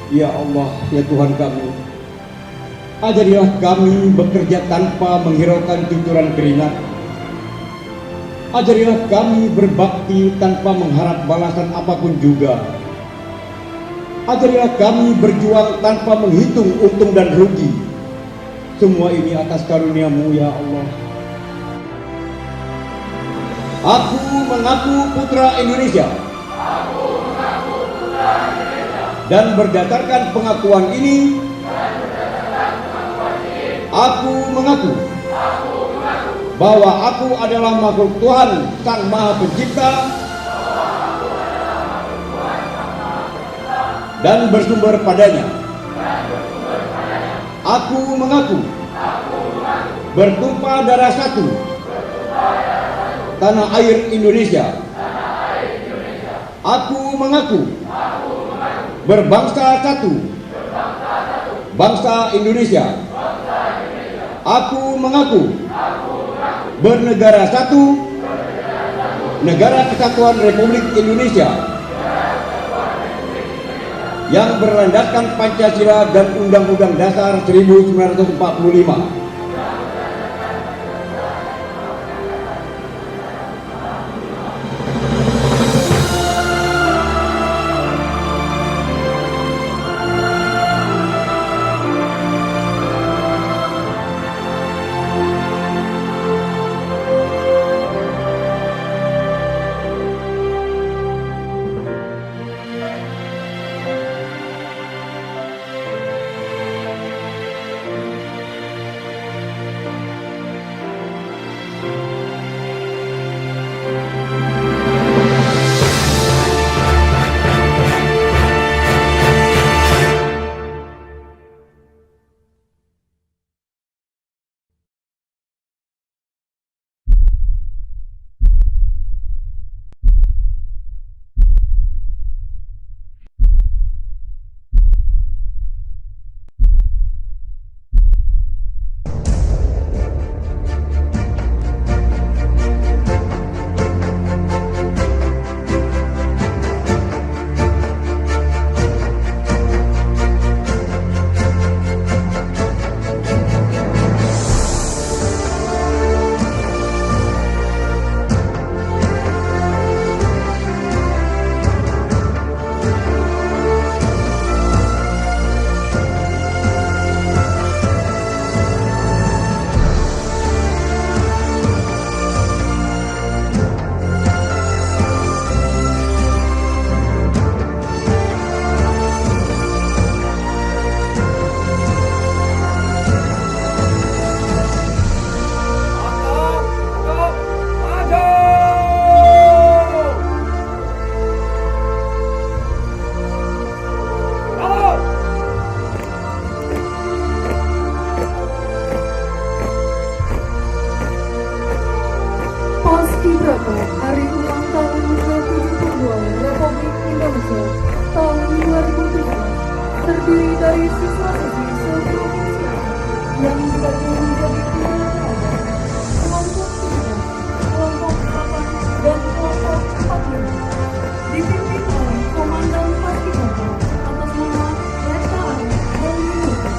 Ya Allah, ya Tuhan kami, ajarilah kami bekerja tanpa menghiraukan cucuran keringat. Ajarilah kami berbakti tanpa mengharap balasan apapun juga. Ajarilah kami berjuang tanpa menghitung untung dan rugi. Semua ini atas karunia-Mu ya Allah. Aku mengaku putra Indonesia. Dan berdasarkan pengakuan ini, aku mengaku bahwa aku adalah makhluk Tuhan Sang Maha Pencipta dan bersumber padanya. Aku mengaku bertumpah darah satu tanah air Indonesia. Aku mengaku berbangsa satu bangsa Indonesia. Aku mengaku bernegara satu negara kesatuan Republik Indonesia yang berlandaskan Pancasila dan Undang-Undang Dasar 1945. Paskibraka Hari Ulang Tahun ke-72 Republik Indonesia tahun 2017 terdiri dari siswa-siswi se-provinsi yang dibagi menjadi 3 kelompok, kelompok 3, kelompok 8, dan kelompok 45, dipimpin oleh Komandan Paskibraka atas nama Letka Deli Lukas.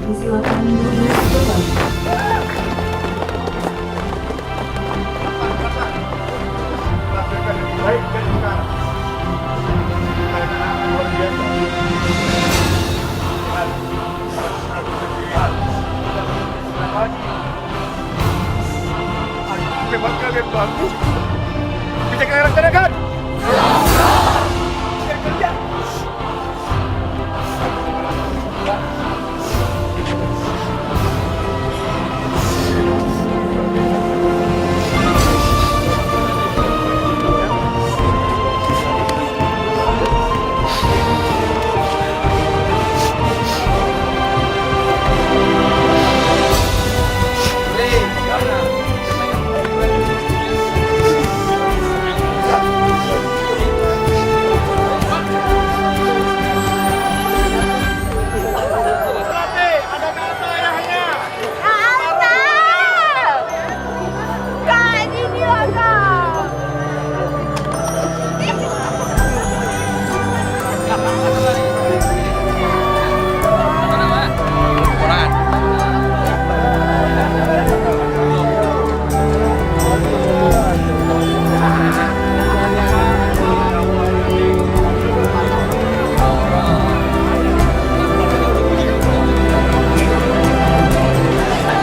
Silakan berdiri kembali. Baik dari sekarang. Karena luar biasa. Memang kalian bagus. Bisa kalian rencanakan. Kerja.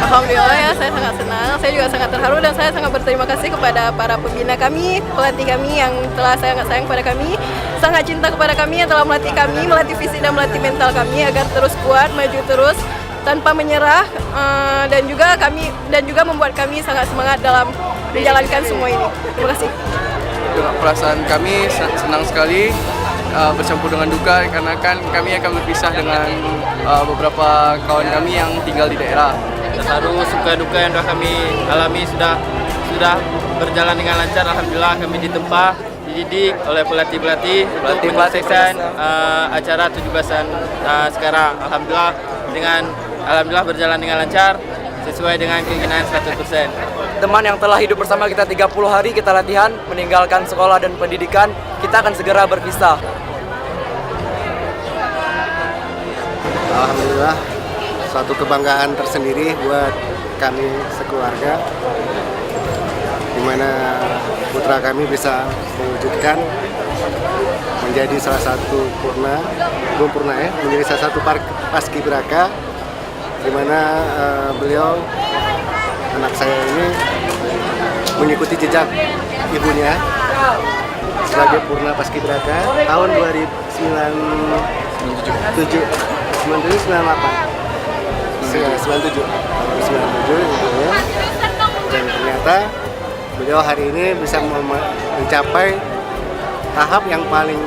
Alhamdulillah ya, saya sangat senang, saya juga sangat terharu dan saya sangat berterima kasih kepada para pembina kami, pelatih kami yang telah sangat sayang kepada kami, sangat cinta kepada kami yang telah melatih kami, melatih fisik dan melatih mental kami agar terus kuat, maju terus tanpa menyerah dan juga membuat kami sangat semangat dalam menjalankan semua ini. Terima kasih. Perasaan kami senang sekali bercampur dengan duka karena kan kami akan berpisah dengan beberapa kawan kami yang tinggal di daerah. Terharu, suka duka yang telah kami alami sudah berjalan dengan lancar. Alhamdulillah kami ditempa, dididik oleh pelatih-pelatih untuk menyelesaikan acara 17-an sekarang. Alhamdulillah berjalan dengan lancar sesuai dengan keinginan 100%. Teman yang telah hidup bersama kita 30 hari kita latihan, meninggalkan sekolah dan pendidikan, kita akan segera berpisah. Alhamdulillah, suatu kebanggaan tersendiri buat kami sekeluarga, di mana putra kami bisa mewujudkan menjadi salah satu menjadi salah satu paskibraka, di mana beliau, anak saya ini, mengikuti jejak ibunya sebagai Purna Paskibraka tahun 97, 97 ibunya. Dan ternyata beliau hari ini bisa mencapai tahap yang paling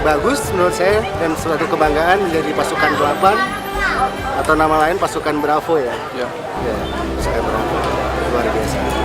bagus menurut saya dan suatu kebanggaan menjadi pasukan 8 atau nama lain pasukan Bravo ya. Ya. Ya, pasukan Bravo luar biasa.